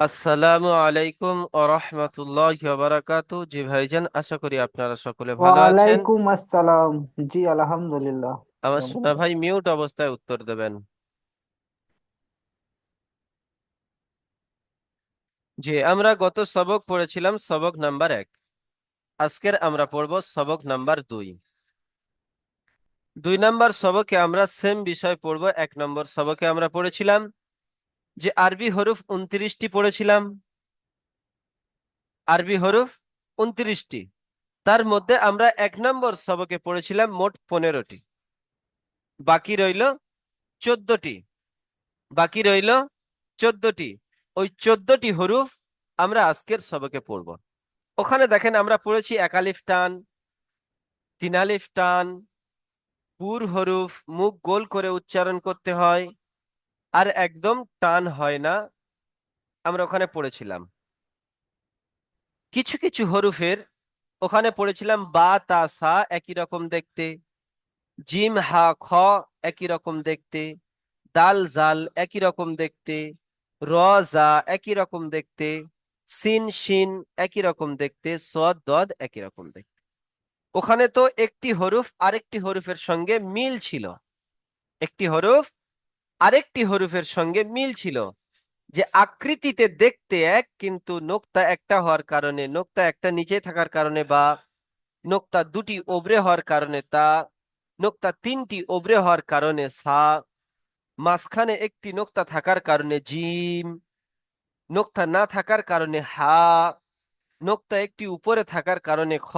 আসসালামু আলাইকুম ও রহমতুল্লাহি ওয়া বারাকাতু। জি ভাইজান, আশা করি আপনারা সকলে ভালো আছেন। ওয়ালাইকুম আসসালাম। জি আলহামদুলিল্লাহ। আমার সোনা চমৎকার। ভাই মিউট অবস্থায় উত্তর দেবেন। জি, আমরা গত সবক পড়েছিলাম সবক নাম্বার 1। আজকের আমরা পড়ব সবক নাম্বার 2। 2 নম্বর সবকে আমরা সেম বিষয় পড়ব। 1 নম্বর সবকে আমরা পড়েছিলাম যে আরবি হরফ 29টি পড়েছিলাম। আরবি হরফ 29টি, তার মধ্যে আমরা 1 নম্বর সবকে পড়েছিলাম মোট 15টি। বাকি রইল 14টি। বাকি রইল 14টি। ওই 14টি হরুফ আমরা আজকের সবকে পড়ব। ওখানে দেখেন আমরা পড়েছি এক আলিফ টান, তিন আলিফ টান, পুর হরুফ, মুখ গোল করে উচ্চারণ করতে হয়, আর একদম টান হয় না, আমরা ওখানে পড়েছিলাম। কিছু কিছু হরুফের ওখানে পড়েছিলাম বা তা সা একই রকম দেখতে, জিম হা খ একই রকম দেখতে, দাল জাল একই রকম দেখতে, র জা একই রকম দেখতে, সিন শিন একই রকম দেখতে, সদ দদ একই রকম দেখতে। ওখানে তো একটি হরফ আরেকটি হরফের সঙ্গে মিল ছিল। একটি হরফ আরেকটি হরফের সঙ্গে মিল ছিল, যে আকৃতিতে দেখতে এক, কিন্তু নোক্তা একটা হওয়ার কারণে, নোক্তা একটা নিচে থাকার কারণে, বা নোক্তা দুটি ওবরে হওয়ার কারণে তা, নোক্তা তিনটি ওবরে হওয়ার কারণে সা, মাঝখানে একটি নোক্তা থাকার কারণে জিম, নোক্তা না থাকার কারণে হা, নোক্তা একটি উপরে থাকার কারণে খ।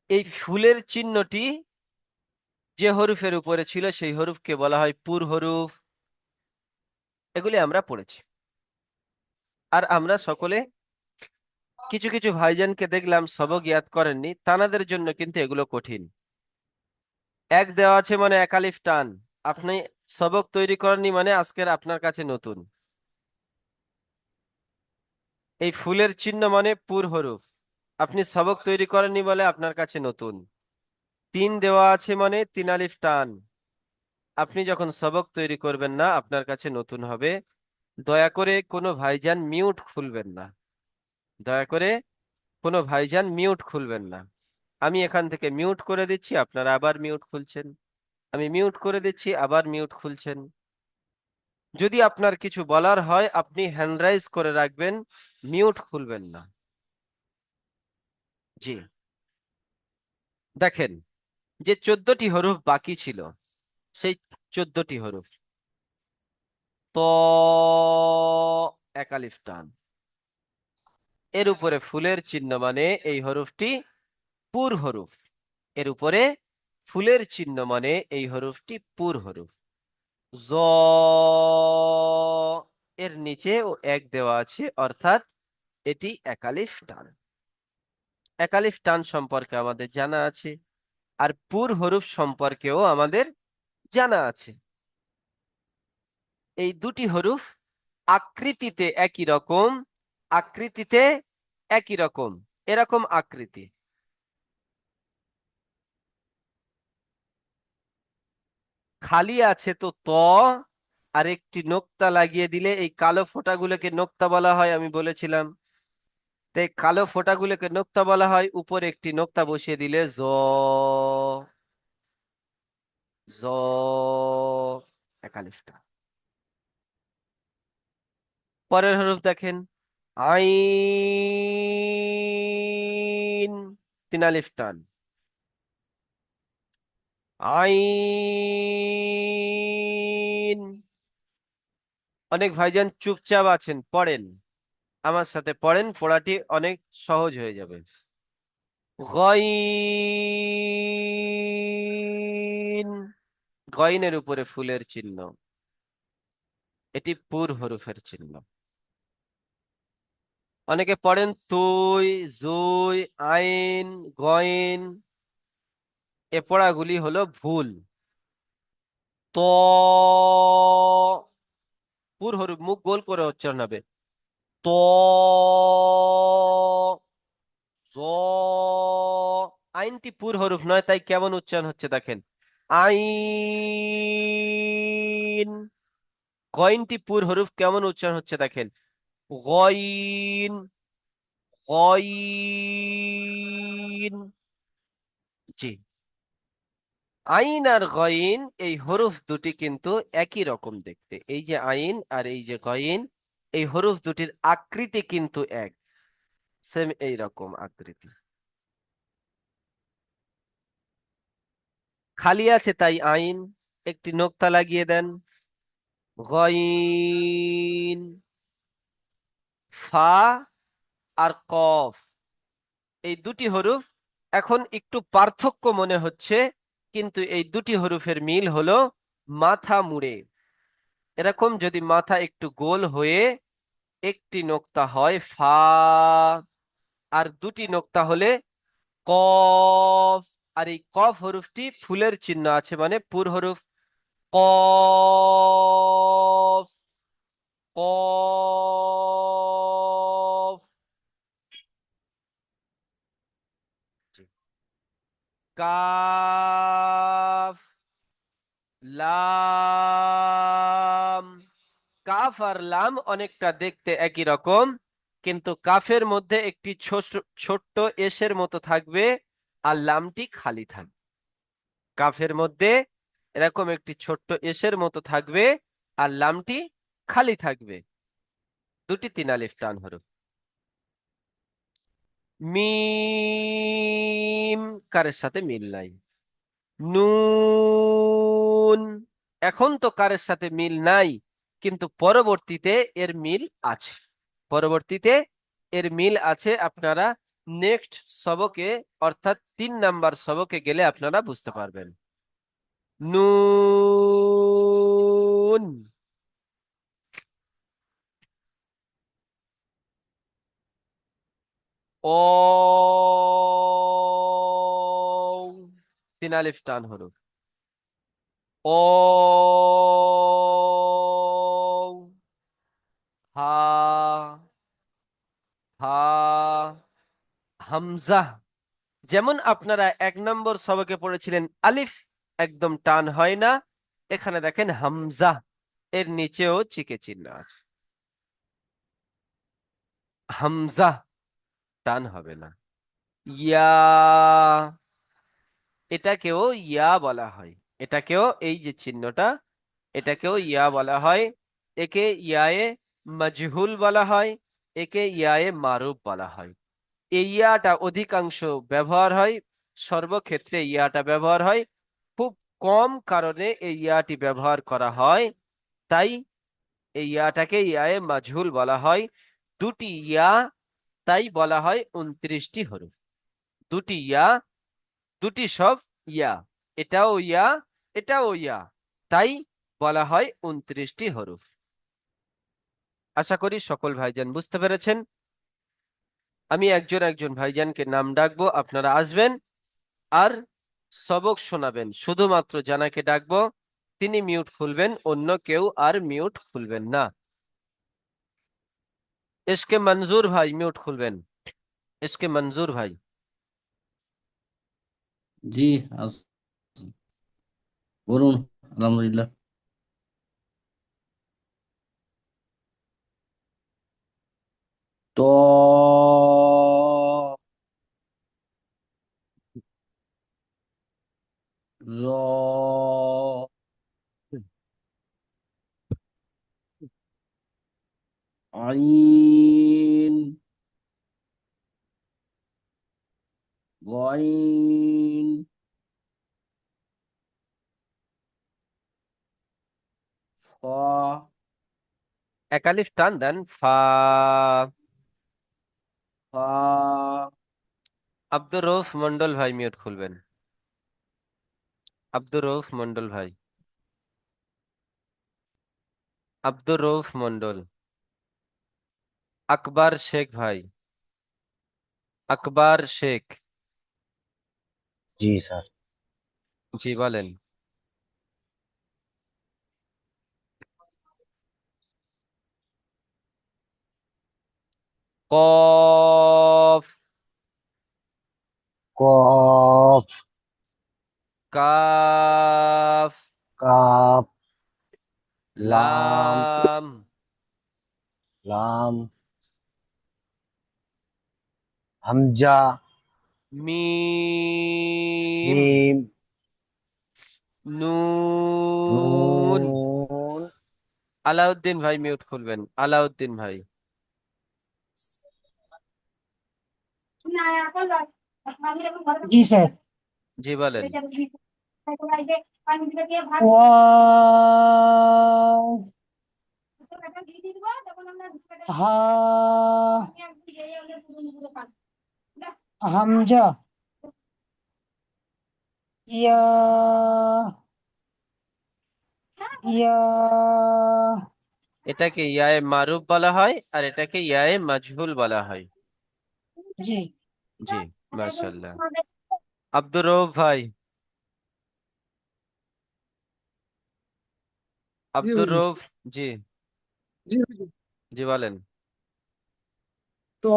এই ফুলের চিহ্নটি যে হরফের উপরে ছিল সেই হরফকে বলা হয় পুর হরুফ। এগুলি আমরা পড়েছি। আর আমরা সকলে, কিছু কিছু ভাইজানকে দেখলাম সবক ইয়াদ করেননি, তানাদের জন্য কিন্তু এগুলো কঠিন। এক দেওয়া আছে মানে এক আলিফ টান, আপনি সবক তৈরি করেননি মানে আজকের আপনার কাছে নতুন। এই ফুলের চিহ্ন মানে পুর হরুফ, আপনি সবক তৈরি করেননি বলে আপনার কাছে নতুন। তিন দেওয়া আছে মানে তিন আলিফ টান, আপনি যখন সবক তৈরি করবেন না আপনার কাছে নতুন হবে। দয়া করে কোনো ভাইজান মিউট খুলবেন না। দয়া করে কোনো ভাইজান মিউট খুলবেন না। আমি এখান থেকে মিউট করে দিচ্ছি, আপনারা আবার মিউট খুলছেন। আমি মিউট করে দিচ্ছি, আবার মিউট খুলছেন। যদি আপনার কিছু বলার হয় আপনি হ্যান্ড রাইজ করে রাখবেন, মিউট খুলবেন না। জি, দেখেন, যে 14টি হরফ বাকি ছিল, সেই 14টি হরফ ত, এক আলিফ টান, এর উপরে ফুলের চিহ্ন মানে এই হরফটি পুর হরুফ। এর উপরে ফুলের চিহ্ন মানে এই হরফটি পুর হরুফ। জ, এর নিচে ও এক দেওয়া আছে, অর্থাৎ এটি একালিফ টান। একালিফ টান সম্পর্কে আমাদের জানা আছে, আর পুর হরুফ সম্পর্কেও আমাদের জানা আছে। এই দুটি হরুফ আকৃতিতে একই রকম, আকৃতিতে একই রকম, এরকম আকৃতি। খালি আছে তো ত, আর একটি নোক্তা লাগিয়ে দিলে এই কালো ফোঁটাগুলোকে নোক্তা বলা হয়, আমি বলেছিলাম। তাই কালো ফোঁটাগুলোকে নোক্তা বলা হয়, উপরে একটি নোক্তা বসিয়ে দিলে জ, জ, একালিফটা। পরের হরফ দেখেন, আইন, তিন আলিফ টান, আইন। অনেক ভাইজান চুপচাপ আছেন, পড়েন, আমার সাথে পড়েন, পড়াটি অনেক সহজ হয়ে যাবে। গইন, গইনের উপরে ফুলের চিহ্ন, এটি পুর হরফের চিহ্ন। অনেকে পড়েন তুই, জুই, আইন, গইন, এ পড়াগুলি হলো ভুল। তো, পুর হরফ, মুখ গোল করে উচ্চারণ হবে। তো, জ, আইনটি পুর হরফ নয়, তাই কেমন উচ্চারণ হচ্ছে দেখেন, আইন। গইনটি পুর হরফ, কেমন উচ্চারণ হচ্ছে দেখেন, গয়িন, গয়িন। জি, আইন আর গয়িন এই হরফ দুটি কিন্তু একই রকম দেখতে। এই যে আইন আর এই যে গয়িন, এই হরফ দুটির আকৃতি কিন্তু এক, সেম এই রকম আকৃতি। খালি আছে তাই আইন, একটি নোক্তা লাগিয়ে দেন। গয়িন, ফা আর কফ, এই দুটি হরফ এখন একটু পার্থক্য মনে হচ্ছে, কিন্তু এই দুটি হরফের মিল হলো মাথা মুড়ে। এরকম যদি মাথা একটু গোল হয়ে একটি নোক্তা হয় ফা, আর দুটি নোক্তা হলে কফ, আর এই কফ হরফটি ফুলের চিহ্ন আছে মানে পুর হরফ। কফ, কফ। কাফ, লাম। কাফ আর লাম অনেকটা দেখতে একই রকম, কিন্তু কাফের মধ্যে একটি ছোট্ট এসের মতো থাকবে, আর লামটি খালি থাকবে। কাফের মধ্যে এরকম একটি ছোট্ট এসের মতো থাকবে, আর লামটি খালি থাকবে। দুটি তিন আলিফ টান হরফ। মিম, কারের সাথে মিল নাই। নুন, এখন তো কারের সাথে মিল নাই, কিন্তু পরবর্তীতে এর মিল আছে। পরবর্তীতে এর মিল আছে, আপনারা নেক্সট সবকে অর্থাৎ 3 নাম্বার সবকে গেলে আপনারা বুঝতে পারবেন। নুন। ও, তিন আলিফ টান হরফ। ও, হা, হা, হামজা। যেমন আপনারা 1 নম্বর সবকে পড়েছিলেন আলিফ একদম টান হয় না, এখানে দেখেন হামজা, এর নিচেও চিকে চিহ্ন আছে। হামজা টান হবে না। ইয়া, এটাকেও ইয়া বলা হয়। এটাকেও এই যে চিহ্নটা, এটাকেও ইয়া বলা হয়। একে ইয়ায়ে মাজহুল বলা হয়, একে ইয়ায়ে মারুফ বলা হয়। এই ইয়াটা অধিকাংশ ব্যবহার হয়, সর্বক্ষেত্রে ইয়াটা ব্যবহার হয়। খুব কম কারণে এই ইয়াটি ব্যবহার করা হয়, তাই এই ইয়াটাকে ইয়ায়ে মাজহুল বলা হয়। দুটি ইয়া, তাই বলা হয় 29টি হরফ। দুটি ইয়া, দুটি সব ইয়া, এটাও ইয়া, এটাও ইয়া, তাই বলা হয় 29টি হরফ। আশা করি সকল ভাইজান বুঝতে পেরেছেন। আমি একজন একজন ভাইজানকে নাম ডাকবো, আপনারা আসবেন আর সবক শোনাবেন। শুধুমাত্র জানাকে ডাকবো, তিনি মিউট খুলবেন, অন্য কেউ আর মিউট খুলবেন না। এসকে মঞ্জুর ভাই মিউট খুলবেন। এসকে মঞ্জুর ভাই। জি, আস- বলুন। আলহামদুলিল্লাহ। ত, র, আইন, গইন, ফ, এক আলিফ টান দেন, ফা। ফা, আব্দুর রউফ মন্ডল ভাই মিউট খুলবেন। আব্দুর রউফ মন্ডল ভাই। আব্দুর রউফ মন্ডল। আকবর শেখ ভাই। আকবর শেখ। জি স্যার। জি বলেন। কফ, কফ, কাফ, কাপ, লাম, লাম, লাম, হামজা, মিম, মিম, নুন। নুন, আলাউদ্দিন ভাই মিউট খুলবেন, আলাউদ্দিন ভাই। জি স্যার। জি বলেন। ওয়াও, হা, হামজা, ইয়া, ইয়া, এটাকে ইয়ায়ে মারুফ বলা হয় আর এটাকে ইয়ায়ে মাজহুল বলা হয়। জি। জি, মাশাআল্লাহ। আব্দুর রউফ ভাই, জি আব্দুর হুজুর। রউফ। জি, জি হুজুর। জি বলেন। ত,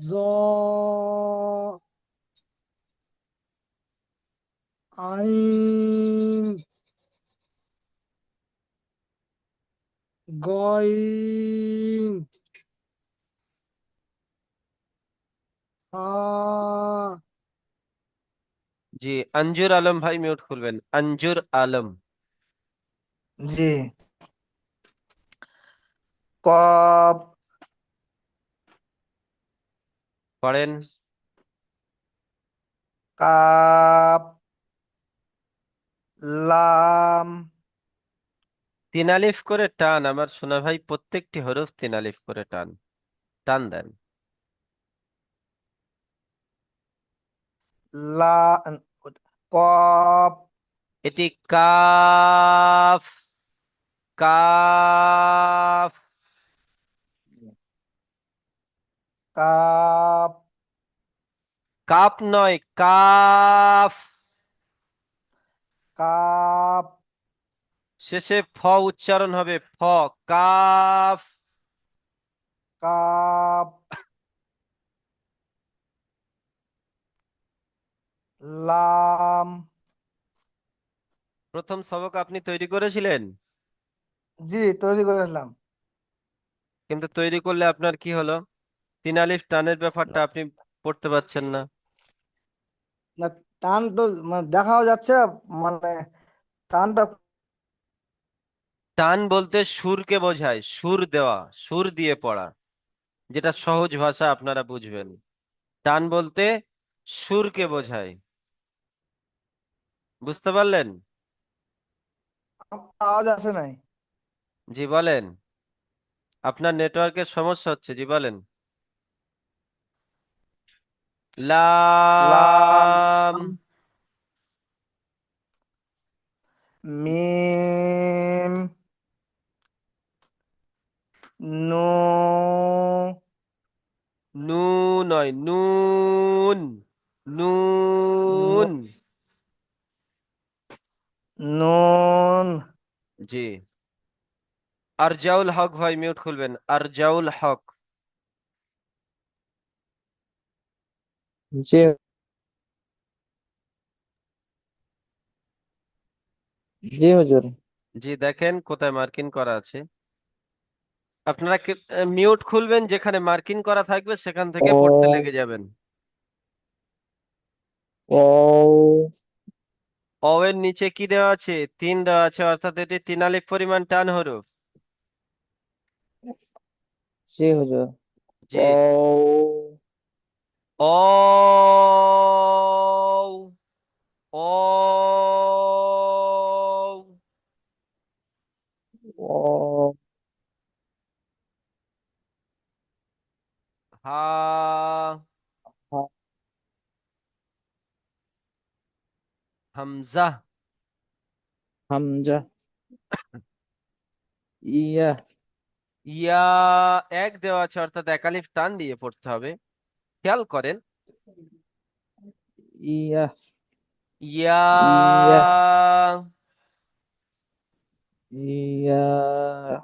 জ, আইন, গইন, হা, জি, আঞ্জুর আলম ভাই মিউট খুলবেন, আঞ্জুর আলম। জি। কপ, পড়েন। কাপ, লাম, তিন আলিফ করে টান, আমার সোনা ভাই প্রত্যেকটি হরফ তিন আলিফ করে টান, টান দেন। লা, কপ, এটি কাফ, কাফ। কাপ, কাপ নয়, কাফ। কাপ, শেষে ফ উচ্চারণ হবে, ফ, কাফ। কাপ, লাম। প্রথম সবক আপনি তৈরি করেছিলেন, জি, তৈরি করে নিলাম। কিন্তু তৈরি করলে আপনার কি হলো? তিন আলিফ টানের ব্যাপারটা না, আপনি পড়তে পারছেন না। না, টান তো মানে দেখাও যাচ্ছে, মানে টানটা। টান বলতে সুরকে বোঝায়, সুর দেওয়া, সুর দিয়ে পড়া, যেটা সহজ ভাষা আপনারা বুঝবেন। টান বলতে সুরকে বোঝায়, বুঝতে পারলেন? আওয়াজ আসে নাই। জি বলেন। আপনার নেটওয়ার্কের সমস্যা হচ্ছে, জি বলেন। লাম, লাম, মিম, নু, নু নয়, নুন, নুন। নুন। জি, আরজাউল হক ভাই মিউট খুলবেন, আরজাউল হক। জি, জি হুজুর। জি, দেখেন কোথায় মার্কিং করা আছে। আপনারা মিউট খুলবেন, যেখানে মার্কিং করা থাকবে সেখান থেকে পড়তে ও, লেগে যাবেন। ও, অ এর নিচে কি দেওয়া আছে? তিন দেওয়া আছে, অর্থাৎ এটি তিন আলিফ পরিমাণ টান হরফ। জি হুজুর। জি, ও, অ, অ, ও, হা, হা- হামজা। হামজা, ইয়া, ইয়া এক দেওয়া আছে, অর্থাৎ এক আলিফ টান দিয়ে পড়তে হবে, খেয়াল করেন। ইয়া, ইয়া, ইয়া, ইয়া,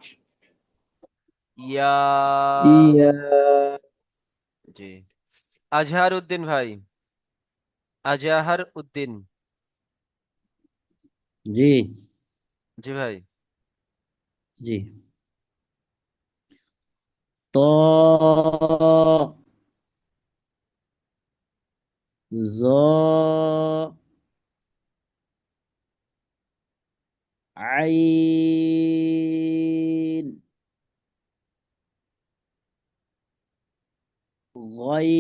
ইয়া। ইয়া, জি, আজহার উদ্দিন ভাই, আজহার উদ্দিন। জি, জি ভাই। জি। طاء ظاء عين غين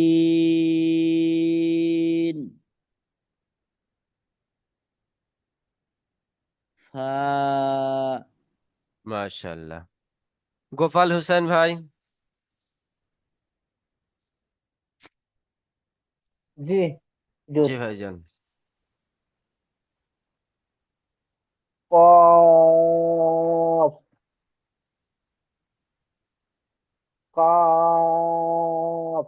فاء মাশাআল্লাহ। গোপাল হোসেন ভাই। জি জি হুজুর। ভাইজান। কফ কফ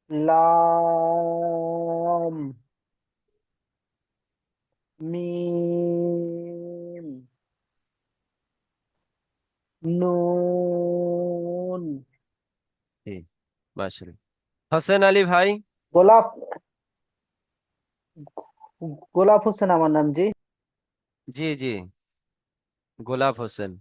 লাম মিম নুন জি মাশাআল্লাহ। হোসেন আলী ভাই। গোলাপ গোলাপ হোসেন আমার নাম। জি জি জি, গোলাপ হোসেন।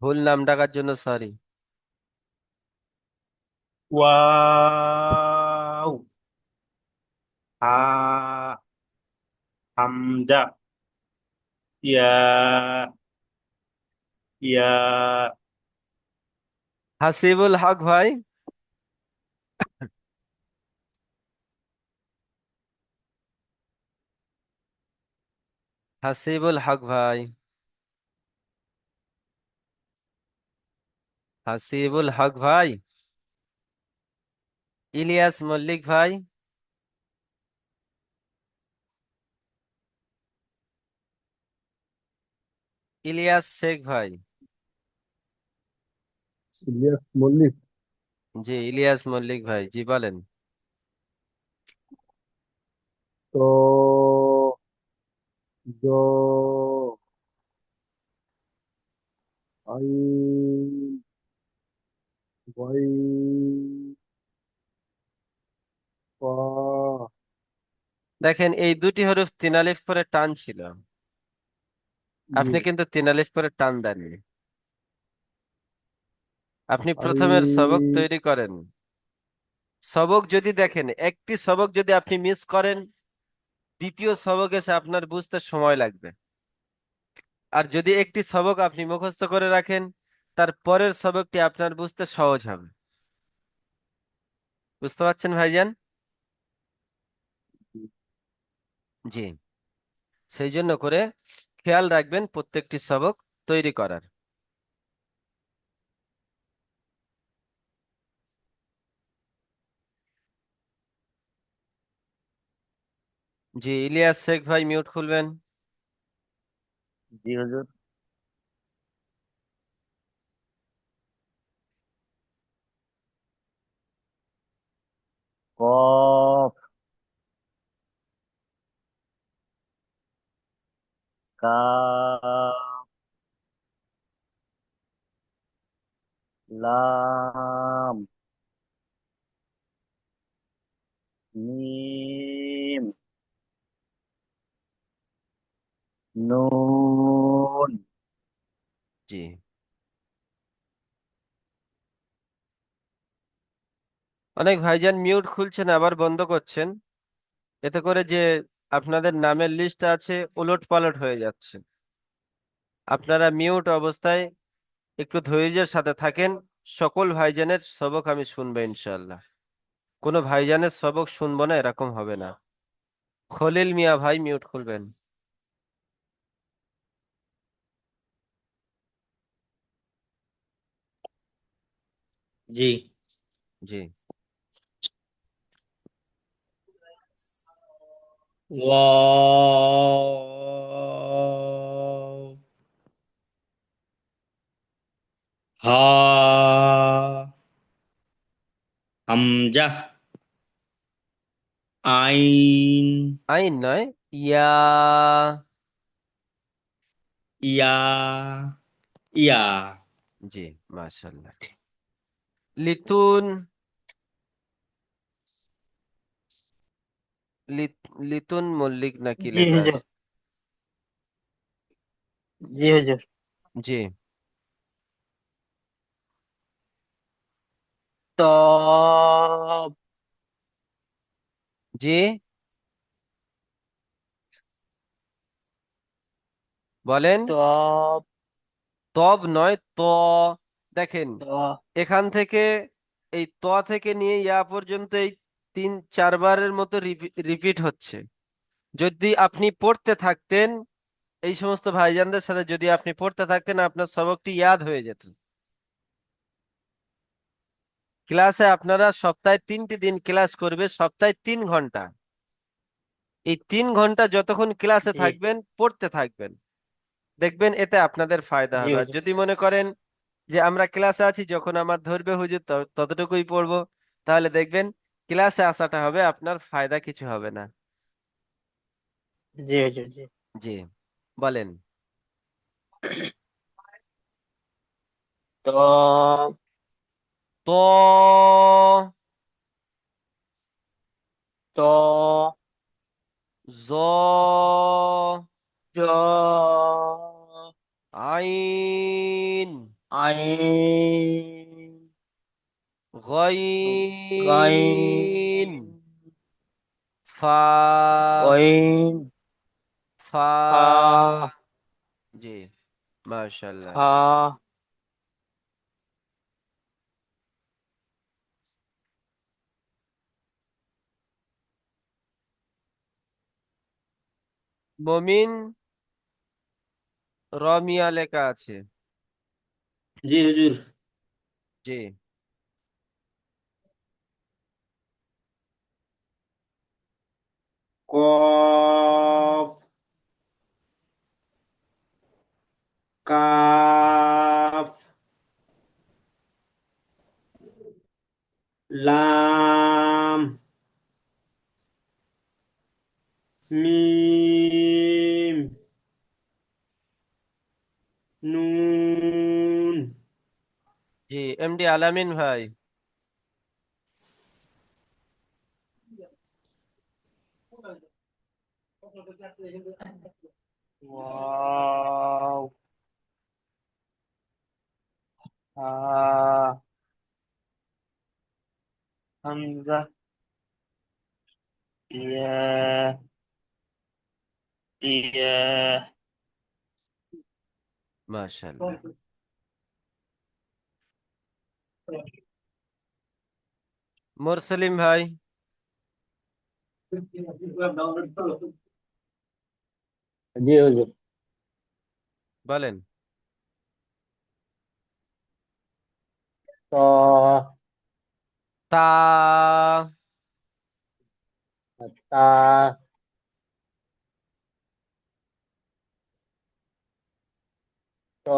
ভুল নাম ডাকার জন্য সরি। ওয়াও, হা, হামজা, ইয়া, ইয়া, হাসিবুল হক ভাই। হাসিবুল হক ভাই। হাসিবুল হক ভাই। ইলিয়াস মল্লিক ভাই। ইলিয়াস শেখ ভাই। ইলিয়াস মল্লিক। জি ইলিয়াস মল্লিক ভাই, জি বলেন। তো জ আইন ওয়াইন ফা দেখেন এই দুটি হরফ তিন আলিফ করে টান ছিল, জি আপনি কিন্তু তিন আলিফ করে টান দেননি। আপনি প্রথমের সবক আইন তৈরি করেন। সবক যদি দেখেন একটি সবক যদি আপনি মিস করেন, দ্বিতীয় সবক এসে আপনার বুঝতে সময় লাগবে। আর যদি একটি সবক আপনি মুখস্থ করে রাখেন, তার পরের সবকটি আপনার বুঝতে সহজ হবে। বুঝতে পারছেন ভাইজান? জি, সেই জন্য করে খেয়াল রাখবেন প্রত্যেকটি সবক তৈরি করার। জি ইলিয়াস শেখ ভাই মিউট খুলবেন। জি হুজুর। কফ, কাফ, লাম, মিম, নুন। জি, অনেক ভাইজান মিউট খুলছেন আবার বন্ধ করছেন, এতে করে যে আপনাদের নামের লিস্ট আছে উলট পালট হয়ে যাচ্ছে। আপনারা মিউট অবস্থায় একটু ধৈর্যের সাথে থাকেন। সকল ভাইজানের সবক আমি শুনবো ইনশাআল্লাহ। কোনো ভাইজানের সবক শুনবো না এরকম হবে না। খলিল মিয়া ভাই মিউট খুলবেন। জি। জি ওয়াও, হা, হামজা, আইন, আইন নয়, ইয়া। ইয়া, ইয়া, জি মাশাআল্লাহ। লিতুন। লিতুন মল্লিক নাকি জি লেখা হুজুর, আছে? জি হুজুর। জি। ত জি, বলেন। ত তব নয়, ত। দেখেন, ত এখান থেকে এই ত থেকে নিয়ে ইয়া পর্যন্ত এই 3-4 বারের মতো রিপিট হচ্ছে। যদি আপনি পড়তে থাকতেন, এই সমস্ত ভাইজানদের সাথে যদি আপনি পড়তে থাকতেন, আপনার সবকটি ইয়াদ হয়ে যেত। ক্লাসে আপনারা সপ্তাহে 3টি দিন ক্লাস করবে, সপ্তাহে 3 ঘন্টা। এই 3 ঘন্টা যতক্ষণ ক্লাসে জি থাকবেন, পড়তে থাকবেন, দেখবেন এতে আপনাদের ফায়দা জি হবে। আর হুজুর, যদি মনে করেন যে আমরা ক্লাসে আছি, যখন আমার ধরবে হুজুর ততটুকুই পড়বো, তাহলে দেখবেন ক্লাসে আসাটা হবে আপনার ফায়দা, কিছু হবে না। জি হুজুর, জি। জি, বলেন। ত তো, ত জ, জ আইন, আইন গইন, গাইন ফা, গইন ফা। ফা জি, মাশাআল্লাহ। ফা। মমিন, রমিয়া লেখা আছে। জি হুজুর। জি, কফ, কাফ, লাম, মিম, নুন। জি, এমডি আলামিন ভাই। ওয়াও, হা, হামজা, ইয়া, ইয়া। মাশাআল্লাহ। মুরসলিম ভাই, জি হুজুর। বলেন। ত তা, তা ত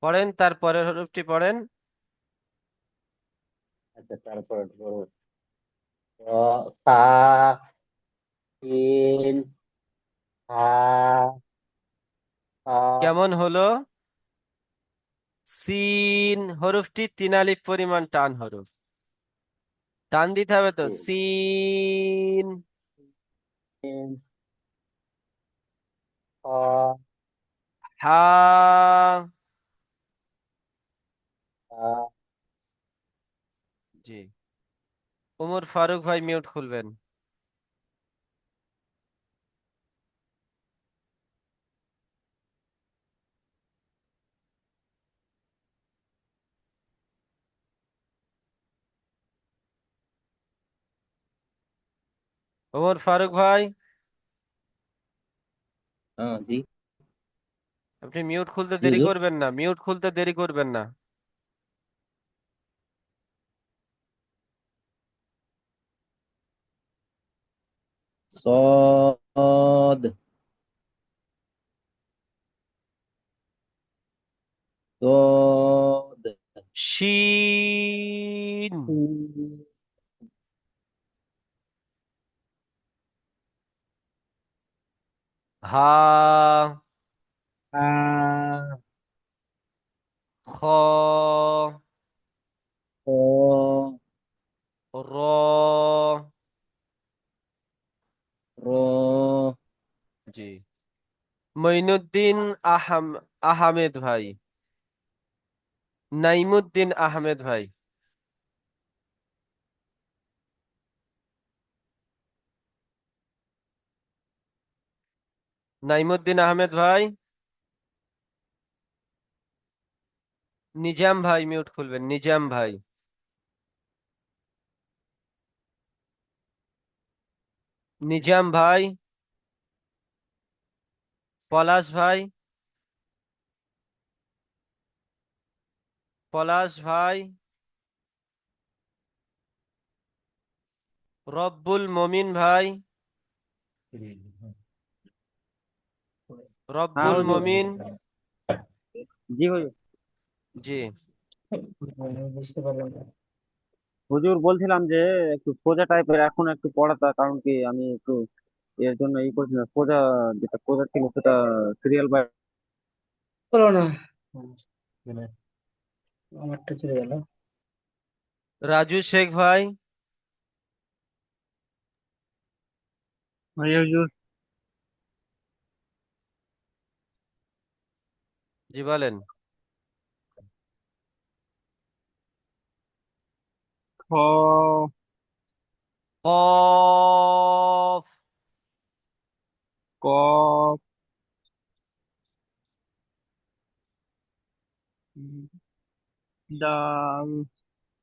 পড়েন, তারপরের হরফটি পড়েন। আচ্ছা, তারপর ধরো সা, সিন, হা, হা, কেমন হলো? সিন হরফটি 3 আলিফ পরিমাণ টান হরফ, টান দিতে হবে তো। সিন, সিন, হা, হা। হা। জি, ওমর ফারুক ভাই মিউট খুলবেন। ওমর ফারুক ভাই, হ্যাঁ জি। আপনি মিউট খুলতে জি দেরি হুজুর। করবেন না, মিউট খুলতে দেরি করবেন না। صاد، صاد، শিন, হা, হা, খ, খ, র, র, জি। মঈনুদ্দিন আহমেদ ভাই, নাইমুদ্দিন আহমেদ ভাই, নাইমুদ্দিন আহমেদ ভাই, নিজাম ভাই মিউট খুলবেন, নিজাম ভাই, নিজাম ভাই, পলাশ ভাই, পলাশ ভাই, রব্বুল মমিন ভাই, হ্যাঁ রব্বুল হুজুর। মমিন, জি হুজুর। জি। বুঝতে পারলাম না। হুজুর বলছিলাম যে একটু সোজা টাইপের এখন একটু পড়াতা, কারণ কি আমি একটু এর জন্য করছিলাম, সোজা যেটা সোজা ছিল সেটা সিরিয়াল বাই। হলো না। আমারটা চলে গেল। রাজু শেখ ভাই, হুজুর। জি বলেন। খ, কফ, ক, ডাল,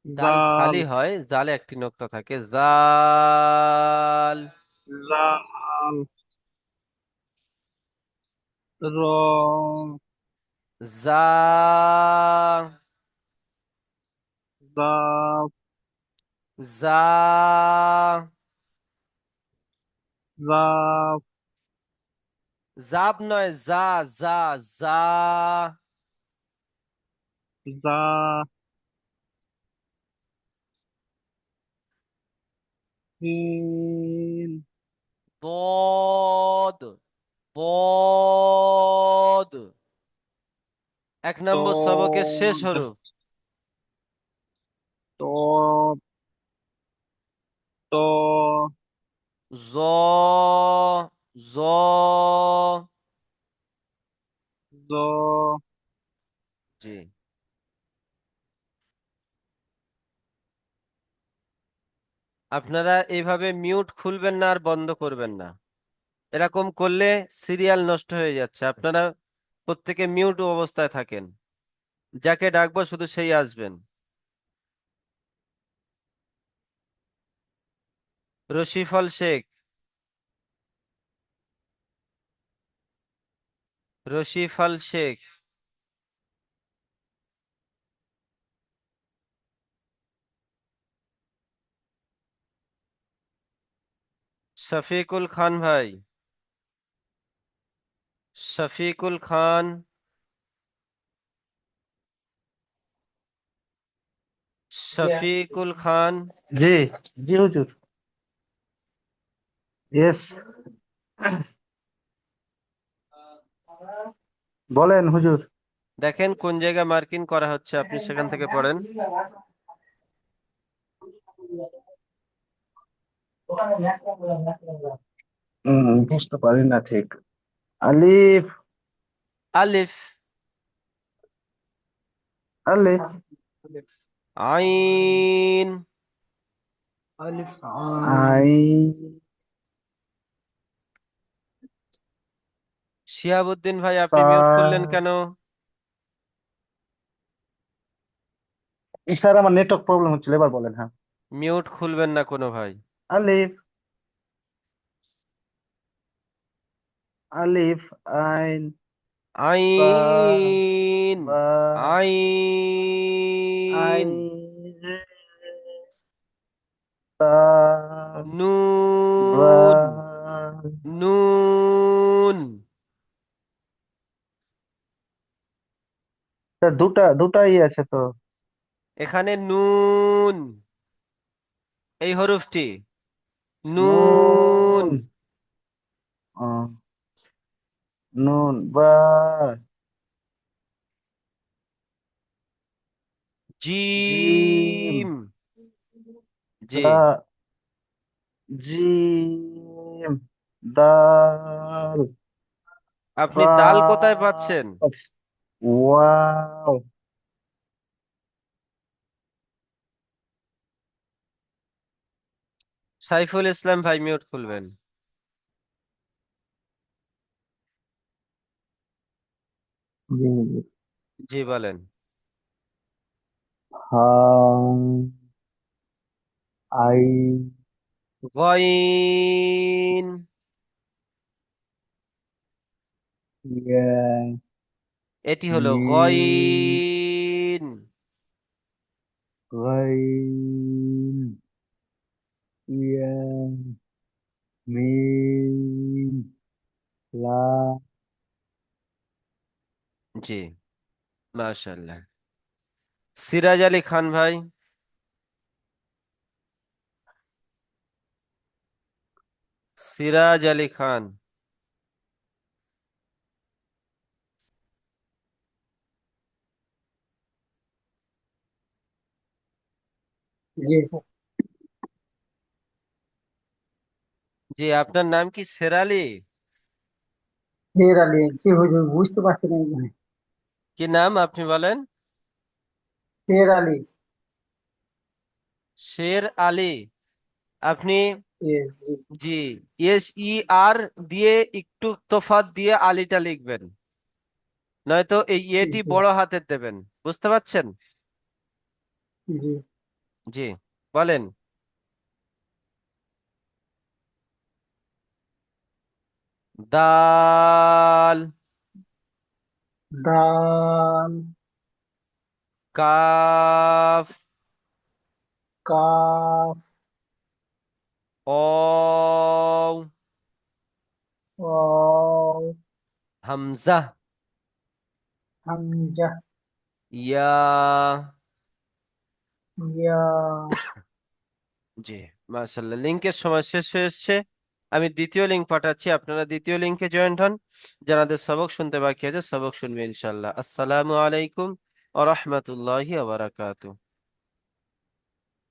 দাল জাল, খালি হয়, জালে একটি নোক্তা থাকে, জাল, জাল, র, জা, জাফ, জা, জাফ, জাব নয়, জা, জা, জা, জা, সিন, বদ, বদ, 1 নম্বর সবকের শেষ তদ, হরফ, তদ, ত, জ, জ, জ, জি। আপনারা এইভাবে মিউট খুলবেন না আর বন্ধ করবেন না, এরকম করলে সিরিয়াল নষ্ট হয়ে যাচ্ছে। আপনারা প্রত্যেকে মিউট অবস্থায় থাকেন, যাকে ডাকবো শুধু সেই আসবেন। রশিফল শেখ, রশিফল শেখ, শফিকুল খান ভাই, শফিকুল খান, শফিকুল খান, জি জি হুজুর, ইয়েস, বলেন হুজুর। দেখেন কোন জায়গায় মার্কিং করা হচ্ছে, আপনি সেখান থেকে পড়েন। বুঝতে পারি না ঠিক। আলিফ, আলিফ, আলিফ, আইন, আইন, শিহাবুদ্দিন ভাই তা, আপনি মিউট করলেন কেন? স্যার আমার নেটওয়ার্ক প্রবলেম হচ্ছিল, এবার বলেন। হ্যাঁ, মিউট খুলবেন না কোনো ভাই। আলিফ, আলিফ, আইন, বা, আইন, বা, আইন, আইন, তা, বা, নুন, নুন, স্যার দুটাই আছে তো। এখানে নুন, এই হরফটি, নুন, নুন, ও, নুন, বা, জিম জিম। জি, দা জিম দাল আপনি দাল কোথায় পাচ্ছেন? কাফ ওয়াও সাইফুল ইসলাম ভাই মিউট খুলবেন। জি জি। জি বলেন। হা আই গইন। ইয়া এটি হলো মিম গইন। গাইন ইয়া মিম লাম জি, মাশাআল্লাহ। সিরাজ আলী খান ভাই। সিরাজ আলী খান। জি। জি, আপনার নাম কি শেরালি? ফের আলী কি হুজুর বুঝতে পারছি না মনে হয়। কি নাম আপনি বলেন? ফের আলী। শের আলী। আপনি জি জি, এস ই আর দিয়ে একটু তোফাত দিয়ে আলিটা লিখবেন, নয়তো এই এটি জি বড় হাতের দেবেন। বুঝতে পারছেন? জি। জি বলেন। দাল। দাল কাফ। কাফ অও। ওয়াও হামজা। হামজা ইয়া। ইয়া। জি, মাশাআল্লাহ। লিংকের সময় শেষ হয়ে এসেছে। আমি দ্বিতীয় লিংক পাঠাচ্ছি, আপনারা দ্বিতীয় লিংকে জয়েন্ট হন। যারা সবক শুনতে বাকি আছে সবক শুনবে ইনশাআল্লাহ। আসসালামু আলাইকুম ওয়া রাহমাতুল্লাহি ওয়া বারাকাতুহু।